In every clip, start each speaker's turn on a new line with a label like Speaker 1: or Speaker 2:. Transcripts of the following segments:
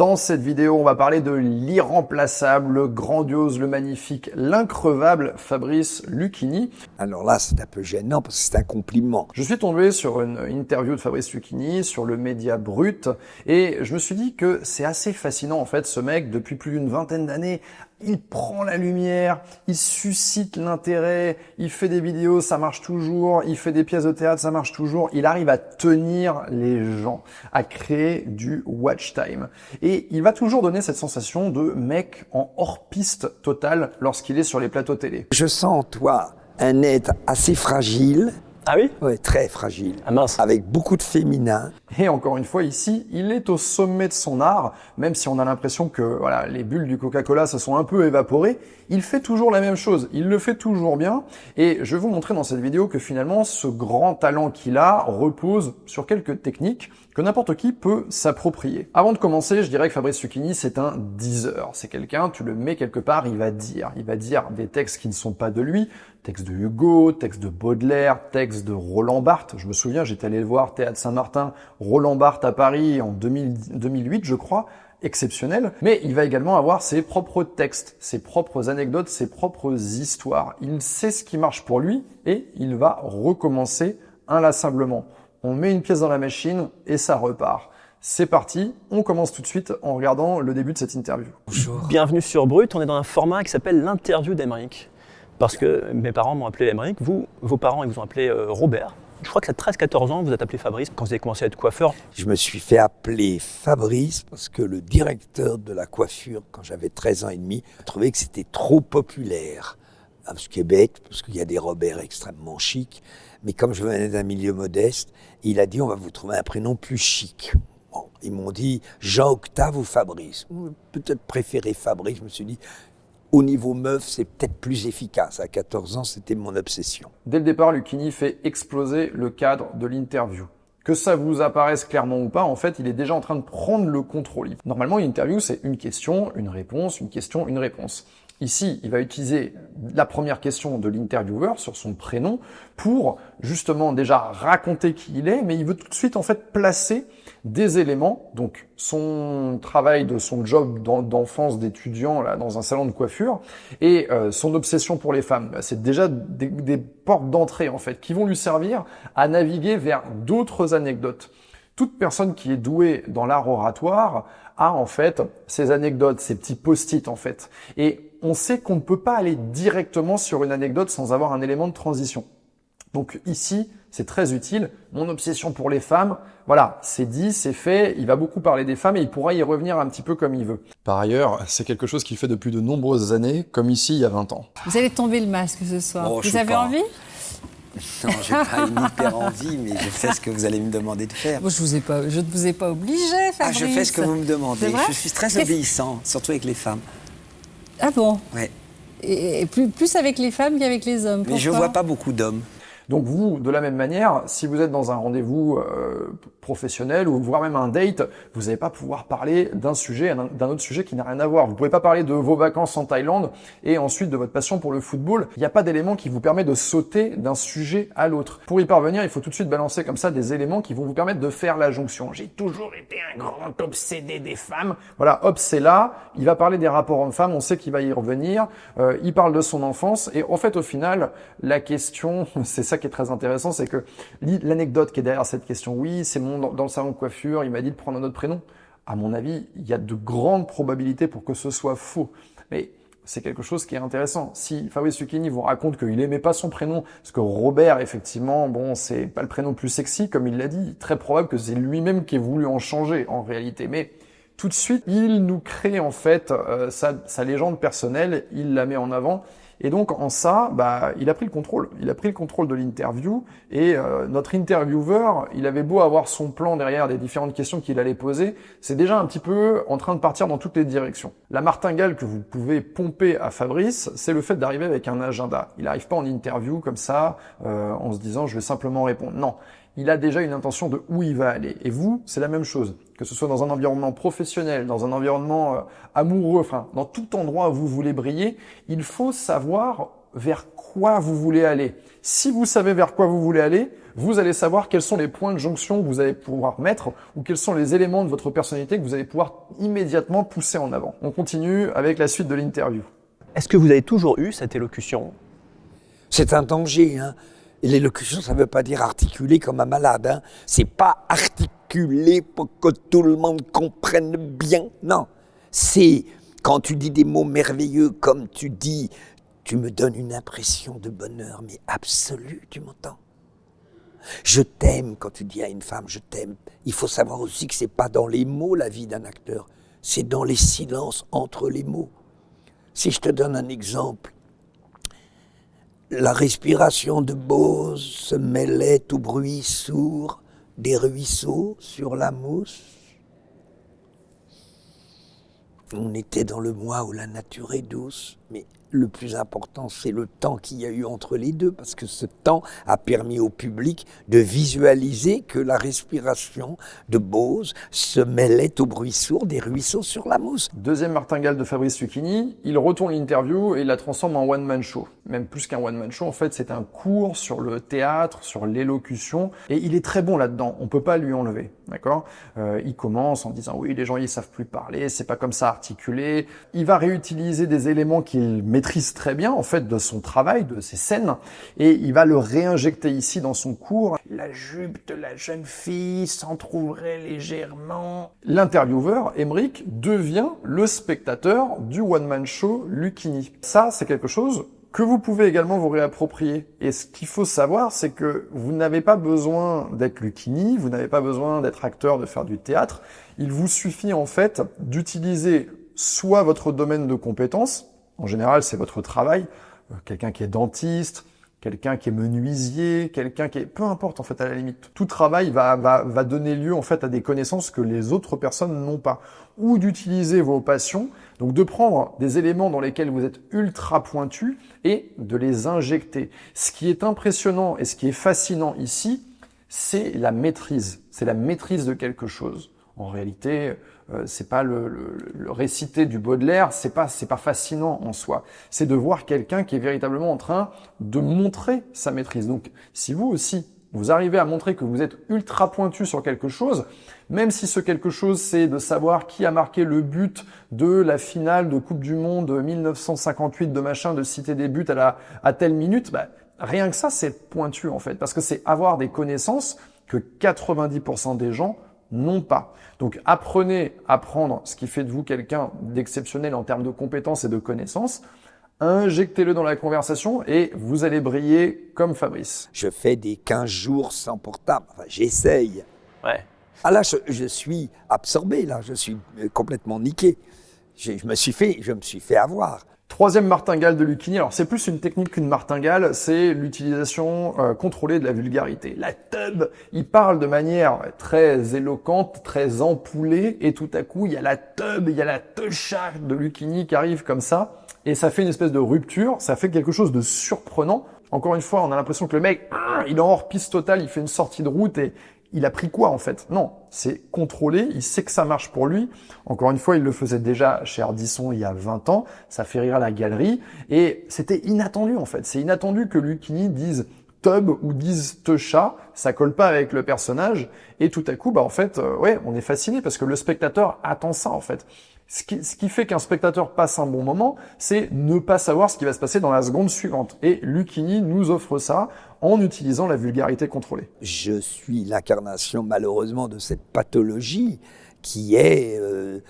Speaker 1: Dans cette vidéo, on va parler de l'irremplaçable, le grandiose, le magnifique, l'increvable Fabrice Lucchini.
Speaker 2: Alors là, c'est un peu gênant parce que c'est un compliment.
Speaker 1: Je suis tombé sur une interview de Fabrice Lucchini sur le Média Brut et je me suis dit que c'est assez fascinant en fait, ce mec, depuis plus d'une vingtaine d'années. Il prend la lumière, il suscite l'intérêt, il fait des vidéos, ça marche toujours, il fait des pièces de théâtre, ça marche toujours. Il arrive à tenir les gens, à créer du watch time. Et il va toujours donner cette sensation de mec en hors-piste totale lorsqu'il est sur les plateaux télé.
Speaker 2: Je sens en toi un être assez fragile.
Speaker 3: Ah oui?
Speaker 2: Ouais, très fragile.
Speaker 3: Ah mince.
Speaker 2: Avec beaucoup de féminin.
Speaker 1: Et encore une fois, ici, il est au sommet de son art, même si on a l'impression que voilà, les bulles du Coca-Cola se sont un peu évaporées, il fait toujours la même chose, il le fait toujours bien, et je vais vous montrer dans cette vidéo que finalement, ce grand talent qu'il a repose sur quelques techniques que n'importe qui peut s'approprier. Avant de commencer, je dirais que Fabrice Lucchini, c'est un diseur. C'est quelqu'un, tu le mets quelque part, il va dire des textes qui ne sont pas de lui, textes de Hugo, textes de Baudelaire, textes de Roland Barthes. Je me souviens, j'étais allé le voir, Théâtre Saint-Martin, Roland Barthes à Paris en 2008, je crois, exceptionnel. Mais il va également avoir ses propres textes, ses propres anecdotes, ses propres histoires. Il sait ce qui marche pour lui et il va recommencer inlassablement. On met une pièce dans la machine et ça repart. C'est parti, on commence tout de suite en regardant le début de cette interview.
Speaker 2: Bonjour.
Speaker 3: Bienvenue sur Brut, on est dans un format qui s'appelle l'interview d'Aymeric. Parce que mes parents m'ont appelé Aymeric, vos parents ils vous ont appelé Robert. Je crois que à 13-14 ans, vous êtes appelé Fabrice quand vous avez commencé à être coiffeur.
Speaker 2: Je me suis fait appeler Fabrice parce que le directeur de la coiffure, quand j'avais 13 ans et demi, a trouvé que c'était trop populaire. Ce qui est bête, parce qu'il y a des Robert extrêmement chics. Mais comme je venais d'un milieu modeste, il a dit on va vous trouver un prénom plus chic. Bon, ils m'ont dit Jean-Octave ou Fabrice. Peut-être préféré Fabrice. Je me suis dit au niveau meuf, c'est peut-être plus efficace. À 14 ans, c'était mon obsession.
Speaker 1: Dès le départ, Lucchini fait exploser le cadre de l'interview. Que ça vous apparaisse clairement ou pas, en fait, il est déjà en train de prendre le contrôle. Normalement, une interview, c'est une question, une réponse, une question, une réponse. Ici, il va utiliser la première question de l'intervieweur sur son prénom pour justement déjà raconter qui il est, mais il veut tout de suite en fait placer des éléments, donc son travail de son job d'enfance d'étudiant là dans un salon de coiffure et son obsession pour les femmes. C'est déjà des portes d'entrée en fait qui vont lui servir à naviguer vers d'autres anecdotes. Toute personne qui est douée dans l'art oratoire a en fait ces anecdotes, ces petits post-it en fait. Et on sait qu'on ne peut pas aller directement sur une anecdote sans avoir un élément de transition. Donc ici, c'est très utile. Mon obsession pour les femmes, voilà, c'est dit, c'est fait. Il va beaucoup parler des femmes et il pourra y revenir un petit peu comme il veut. Par ailleurs, c'est quelque chose qu'il fait depuis de nombreuses années, comme ici il y a 20 ans.
Speaker 4: Vous allez tomber le masque ce soir.
Speaker 2: Oh,
Speaker 4: vous avez envie?
Speaker 2: Non, j'ai pas une hyper envie, mais je fais ce que vous allez me demander de faire.
Speaker 4: Bon, je ne vous ai pas obligé, Fabrice.
Speaker 2: Ah, je fais ce que vous me demandez.
Speaker 4: C'est vrai?
Speaker 2: Je suis très obéissant, surtout avec les femmes.
Speaker 4: Ah bon?
Speaker 2: Ouais.
Speaker 4: Et plus avec les femmes qu'avec les hommes.
Speaker 2: Mais je vois pas beaucoup d'hommes.
Speaker 1: Donc vous, de la même manière, si vous êtes dans un rendez-vous professionnel ou voire même un date, vous n'allez pas pouvoir parler d'un sujet, d'un autre sujet qui n'a rien à voir. Vous pouvez pas parler de vos vacances en Thaïlande et ensuite de votre passion pour le football. Il n'y a pas d'élément qui vous permet de sauter d'un sujet à l'autre. Pour y parvenir, il faut tout de suite balancer comme ça des éléments qui vont vous permettre de faire la jonction. J'ai toujours été un grand obsédé des femmes. Voilà, hop, c'est là. Il va parler des rapports hommes-femmes. On sait qu'il va y revenir. Il parle de son enfance et en fait, au final, la question, c'est ça qui est très intéressant, c'est que l'anecdote qui est derrière cette question, oui, c'est dans le salon de coiffure, il m'a dit de prendre un autre prénom. À mon avis, il y a de grandes probabilités pour que ce soit faux. Mais c'est quelque chose qui est intéressant. Si Fabrice Lucchini vous raconte qu'il aimait pas son prénom, parce que Robert, effectivement, bon, c'est pas le prénom le plus sexy, comme il l'a dit, très probable que c'est lui-même qui ait voulu en changer, en réalité. Mais tout de suite, il nous crée, en fait, sa légende personnelle, il la met en avant. Et donc, en ça, il a pris le contrôle. Il a pris le contrôle de l'interview et notre intervieweur, il avait beau avoir son plan derrière des différentes questions qu'il allait poser, c'est déjà un petit peu en train de partir dans toutes les directions. La martingale que vous pouvez pomper à Fabrice, c'est le fait d'arriver avec un agenda. Il n'arrive pas en interview comme ça, en se disant « je vais simplement répondre ». Non, il a déjà une intention de où il va aller. Et vous, c'est la même chose. Que ce soit dans un environnement professionnel, dans un environnement amoureux, enfin, dans tout endroit où vous voulez briller, il faut savoir vers quoi vous voulez aller. Si vous savez vers quoi vous voulez aller, vous allez savoir quels sont les points de jonction que vous allez pouvoir mettre ou quels sont les éléments de votre personnalité que vous allez pouvoir immédiatement pousser en avant. On continue avec la suite de l'interview.
Speaker 3: Est-ce que vous avez toujours eu cette élocution?
Speaker 2: C'est un danger. Hein. Et l'élocution, ça ne veut pas dire articuler comme un malade. Hein. C'est pas articuler pour que tout le monde comprenne bien. Non. C'est quand tu dis des mots merveilleux, comme tu dis, tu me donnes une impression de bonheur, mais absolue, tu m'entends? Je t'aime, quand tu dis à une femme, je t'aime. Il faut savoir aussi que c'est pas dans les mots la vie d'un acteur. C'est dans les silences entre les mots. Si je te donne un exemple, la respiration de Bose se mêlait au bruit sourd des ruisseaux sur la mousse. On était dans le mois où la nature est douce, mais le plus important, c'est le temps qu'il y a eu entre les deux, parce que ce temps a permis au public de visualiser que la respiration de Bose se mêlait au bruit sourd des ruisseaux sur la mousse.
Speaker 1: Deuxième martingale de Fabrice Lucchini, il retourne l'interview et il la transforme en one-man show. Même plus qu'un one-man show, en fait, c'est un cours sur le théâtre, sur l'élocution, et il est très bon là-dedans, on peut pas lui enlever, d'accord? Il commence en disant, oui, les gens, ils savent plus parler, c'est pas comme ça articulé. Il va réutiliser des éléments qu'il maîtrise très bien, en fait, de son travail, de ses scènes, et il va le réinjecter ici dans son cours. La jupe de la jeune fille s'entrouvrait légèrement. L'intervieweur, Emmerich, devient le spectateur du one-man show Lucchini. Ça, c'est quelque chose que vous pouvez également vous réapproprier. Et ce qu'il faut savoir, c'est que vous n'avez pas besoin d'être Lucchini, vous n'avez pas besoin d'être acteur, de faire du théâtre. Il vous suffit en fait d'utiliser soit votre domaine de compétences, en général c'est votre travail, quelqu'un qui est dentiste, quelqu'un qui est menuisier, quelqu'un qui est... Peu importe en fait à la limite. Tout travail va donner lieu en fait à des connaissances que les autres personnes n'ont pas. Ou d'utiliser vos passions, donc de prendre des éléments dans lesquels vous êtes ultra pointu et de les injecter. Ce qui est impressionnant et ce qui est fascinant ici, c'est la maîtrise. C'est la maîtrise de quelque chose. En réalité, c'est pas le réciter du Baudelaire, c'est pas fascinant en soi. C'est de voir quelqu'un qui est véritablement en train de montrer sa maîtrise. Donc, si vous aussi, vous arrivez à montrer que vous êtes ultra pointu sur quelque chose, même si ce quelque chose, c'est de savoir qui a marqué le but de la finale de Coupe du Monde 1958 de machin, de citer des buts à telle minute, bah, rien que ça, c'est pointu en fait. Parce que c'est avoir des connaissances que 90% des gens n'ont pas. Donc apprenez à prendre ce qui fait de vous quelqu'un d'exceptionnel en termes de compétences et de connaissances, injectez-le dans la conversation et vous allez briller comme Fabrice.
Speaker 2: Je fais des 15 jours sans portable, enfin j'essaye.
Speaker 3: Ouais.
Speaker 2: Ah là, je suis absorbé, là, je suis complètement niqué. Je me suis fait avoir.
Speaker 1: Troisième martingale de Lucchini, alors c'est plus une technique qu'une martingale, c'est l'utilisation contrôlée de la vulgarité. La teub, il parle de manière très éloquente, très ampoulée, et tout à coup, il y a la teub, il y a la teucha de Lucchini qui arrive comme ça, et ça fait une espèce de rupture, ça fait quelque chose de surprenant. Encore une fois, on a l'impression que le mec, il est en hors-piste totale, il fait une sortie de route et il a pris quoi en fait? Non, c'est contrôlé, il sait que ça marche pour lui. Encore une fois, il le faisait déjà chez Ardisson il y a 20 ans, ça fait rire à la galerie, et c'était inattendu en fait. C'est inattendu que Lucchini dise tub ou dise techa, ça colle pas avec le personnage, et tout à coup, bah en fait, ouais, on est fasciné parce que le spectateur attend ça en fait. Ce qui fait qu'un spectateur passe un bon moment, c'est ne pas savoir ce qui va se passer dans la seconde suivante. Et Lucchini nous offre ça en utilisant la vulgarité contrôlée.
Speaker 2: Je suis l'incarnation, malheureusement, de cette pathologie qui est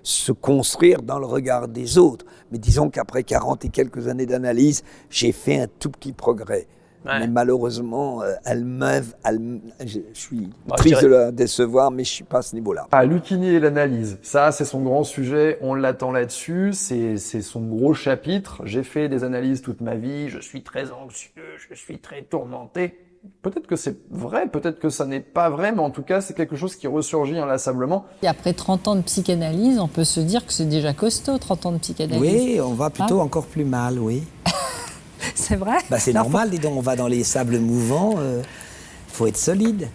Speaker 2: se construire dans le regard des autres. Mais disons qu'après 40 et quelques années d'analyse, j'ai fait un tout petit progrès. Ouais. Mais malheureusement, je suis triste de la décevoir, mais je suis pas à ce niveau-là.
Speaker 1: Ah, Lucchini et l'analyse, ça c'est son grand sujet, on l'attend là-dessus, c'est son gros chapitre. J'ai fait des analyses toute ma vie, je suis très anxieux, je suis très tourmenté. Peut-être que c'est vrai, peut-être que ça n'est pas vrai, mais en tout cas c'est quelque chose qui ressurgit inlassablement.
Speaker 4: Et après 30 ans de psychanalyse, on peut se dire que c'est déjà costaud, 30 ans de psychanalyse.
Speaker 5: Oui, on va plutôt encore plus mal, oui.
Speaker 4: C'est vrai?
Speaker 5: Bah c'est normal, dis donc, on va dans les sables mouvants, faut être solide.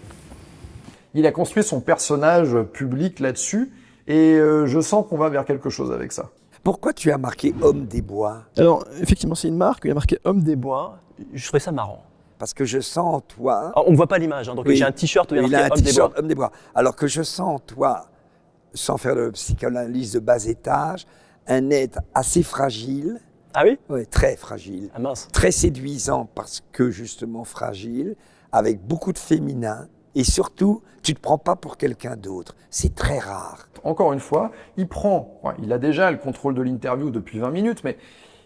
Speaker 1: Il a construit son personnage public là-dessus, et je sens qu'on va vers quelque chose avec ça.
Speaker 2: Pourquoi tu as marqué Homme des Bois?
Speaker 3: Alors, effectivement, c'est une marque, il y a marqué Homme des Bois, je trouvais ça marrant.
Speaker 2: parce que je sens en toi...
Speaker 3: Alors, on ne voit pas l'image, hein, donc
Speaker 2: Oui.
Speaker 3: j'ai un t-shirt où il y a
Speaker 2: Il a un
Speaker 3: marqué Homme des Bois.
Speaker 2: t-shirt Homme des Bois. Alors que je sens en toi, sans faire de psychanalyse de bas étage, un être assez fragile,
Speaker 3: Ah oui?
Speaker 2: ouais, très fragile,
Speaker 3: Ah mince.
Speaker 2: très séduisant parce que justement fragile, avec beaucoup de féminin, et surtout, tu ne te prends pas pour quelqu'un d'autre. C'est très rare.
Speaker 1: Encore une fois, il a déjà le contrôle de l'interview depuis 20 minutes, mais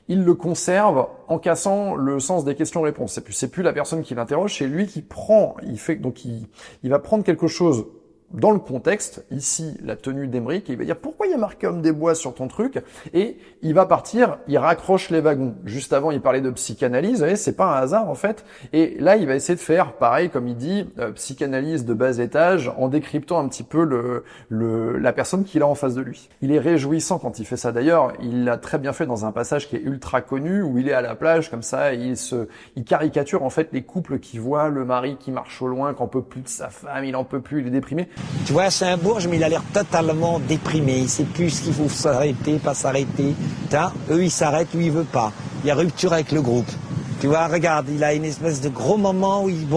Speaker 1: il le conserve en cassant le sens des questions-réponses. C'est plus la personne qui l'interroge, c'est lui qui prend. Il va prendre quelque chose dans le contexte, ici la tenue d'Emeric, et il va dire pourquoi il y a marqué Homme des Bois sur ton truc, et il va partir, il raccroche les wagons. Juste avant, il parlait de psychanalyse, vous voyez, c'est pas un hasard en fait, et là il va essayer de faire pareil, comme il dit, psychanalyse de bas étage, en décryptant un petit peu la personne qu'il a en face de lui. Il est réjouissant quand il fait ça d'ailleurs, il l'a très bien fait dans un passage qui est ultra connu, où il est à la plage comme ça, et il caricature en fait les couples qui voient le mari qui marche au loin, qu'en peut plus de sa femme, il en peut plus, il est déprimé.
Speaker 6: Tu vois, c'est un Bourges, mais il a l'air totalement déprimé. Il sait plus s'il faut s'arrêter, pas s'arrêter. Eux, ils s'arrêtent, lui, il veut pas. Il y a rupture avec le groupe. Tu vois, regarde, il a une espèce de gros moment où il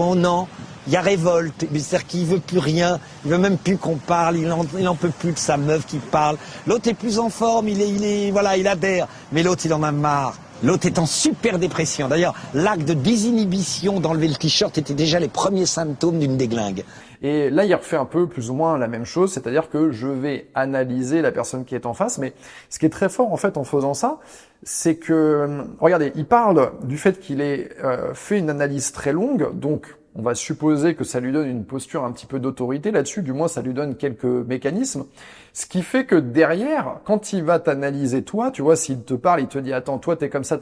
Speaker 6: y a révolte. C'est-à-dire qu'il veut plus rien. Il veut même plus qu'on parle. Il en peut plus de sa meuf qui parle. L'autre est plus en forme. Il adhère. Mais l'autre, il en a marre. L'autre est en super dépression. D'ailleurs, l'acte de désinhibition d'enlever le t-shirt était déjà les premiers symptômes d'une déglingue.
Speaker 1: Et là, il refait un peu plus ou moins la même chose, c'est-à-dire que je vais analyser la personne qui est en face, mais ce qui est très fort en fait en faisant ça, c'est que, regardez, il parle du fait qu'il ait fait une analyse très longue, donc on va supposer que ça lui donne une posture un petit peu d'autorité là-dessus, du moins ça lui donne quelques mécanismes, ce qui fait que derrière, quand il va t'analyser toi, tu vois, s'il te parle, il te dit « Attends, toi t'es comme ça »,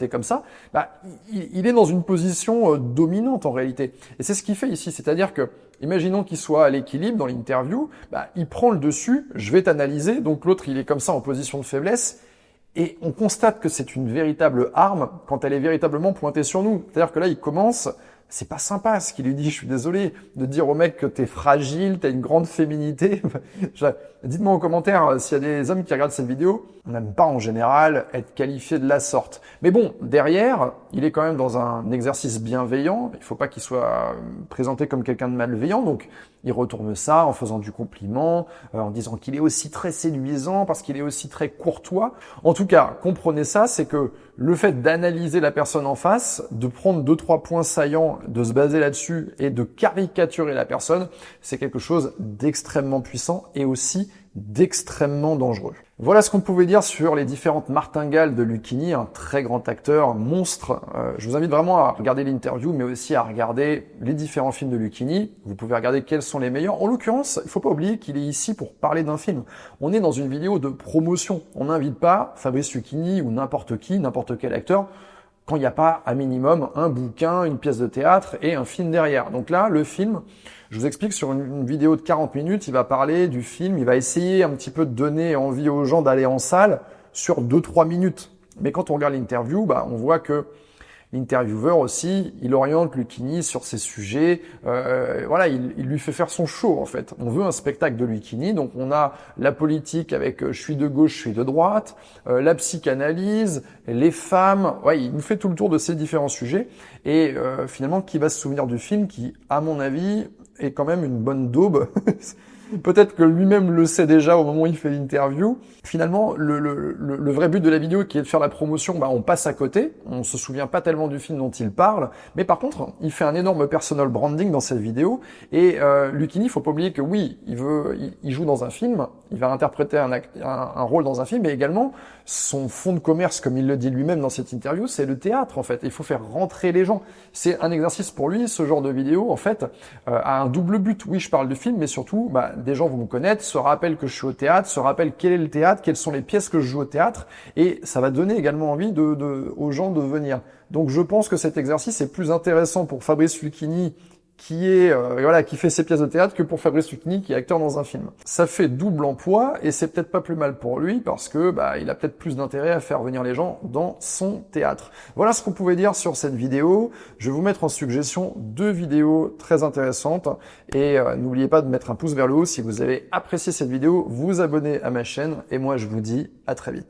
Speaker 1: bah, il est dans une position dominante en réalité. Et c'est ce qu'il fait ici, c'est-à-dire que, imaginons qu'il soit à l'équilibre dans l'interview, bah, il prend le dessus, je vais t'analyser, donc l'autre il est comme ça en position de faiblesse, et on constate que c'est une véritable arme quand elle est véritablement pointée sur nous. C'est-à-dire que là, il commence... C'est pas sympa ce qu'il lui dit, je suis désolé, de dire au mec que t'es fragile, t'as une grande féminité. Dites-moi en commentaire s'il y a des hommes qui regardent cette vidéo. On n'aime pas en général être qualifié de la sorte. Mais bon, derrière, il est quand même dans un exercice bienveillant. Il faut pas qu'il soit présenté comme quelqu'un de malveillant. Donc, il retourne ça en faisant du compliment, en disant qu'il est aussi très séduisant parce qu'il est aussi très courtois. En tout cas, comprenez ça, c'est que le fait d'analyser la personne en face, de prendre 2-3 points saillants, de se baser là-dessus et de caricaturer la personne, c'est quelque chose d'extrêmement puissant et aussi d'extrêmement dangereux. Voilà ce qu'on pouvait dire sur les différentes martingales de Lucchini, un très grand acteur, monstre. Je vous invite vraiment à regarder l'interview, mais aussi à regarder les différents films de Lucchini. Vous pouvez regarder quels sont les meilleurs. En l'occurrence, il faut pas oublier qu'il est ici pour parler d'un film. On est dans une vidéo de promotion. On n'invite pas Fabrice Lucchini ou n'importe qui, n'importe quel acteur, quand il n'y a pas à minimum un bouquin, une pièce de théâtre et un film derrière. Donc là, le film, je vous explique, sur une vidéo de 40 minutes, il va parler du film, il va essayer un petit peu de donner envie aux gens d'aller en salle sur 2-3 minutes. Mais quand on regarde l'interview, bah, on voit que l'intervieweur aussi, il oriente Lucchini sur ses sujets. Voilà, il lui fait faire son show en fait. On veut un spectacle de Lucchini, donc on a la politique avec je suis de gauche, je suis de droite, la psychanalyse, les femmes. Ouais, il nous fait tout le tour de ces différents sujets. Et finalement, qui va se souvenir du film qui, à mon avis, est quand même une bonne daube. Peut-être que lui-même le sait déjà au moment où il fait l'interview. Finalement, le vrai but de la vidéo qui est de faire la promotion, bah, on passe à côté. On se souvient pas tellement du film dont il parle. Mais par contre, il fait un énorme personal branding dans cette vidéo. Et Lucchini, faut pas oublier que oui, il joue dans un film. Il va interpréter un rôle dans un film. Mais également, son fond de commerce, comme il le dit lui-même dans cette interview, c'est le théâtre en fait. Il faut faire rentrer les gens. C'est un exercice pour lui. Ce genre de vidéo, en fait, a un double but. Oui, je parle du film, mais surtout, bah, des gens vont me connaître, se rappellent que je suis au théâtre, se rappellent quel est le théâtre, quelles sont les pièces que je joue au théâtre, et ça va donner également envie aux gens de venir. Donc je pense que cet exercice est plus intéressant pour Fabrice Lucchini qui fait ses pièces de théâtre que pour Fabrice Lucchini qui est acteur dans un film. Ça fait double emploi et c'est peut-être pas plus mal pour lui parce que il a peut-être plus d'intérêt à faire venir les gens dans son théâtre. Voilà ce qu'on pouvait dire sur cette vidéo. Je vais vous mettre en suggestion 2 vidéos très intéressantes et n'oubliez pas de mettre un pouce vers le haut si vous avez apprécié cette vidéo, vous abonner à ma chaîne et moi je vous dis à très vite.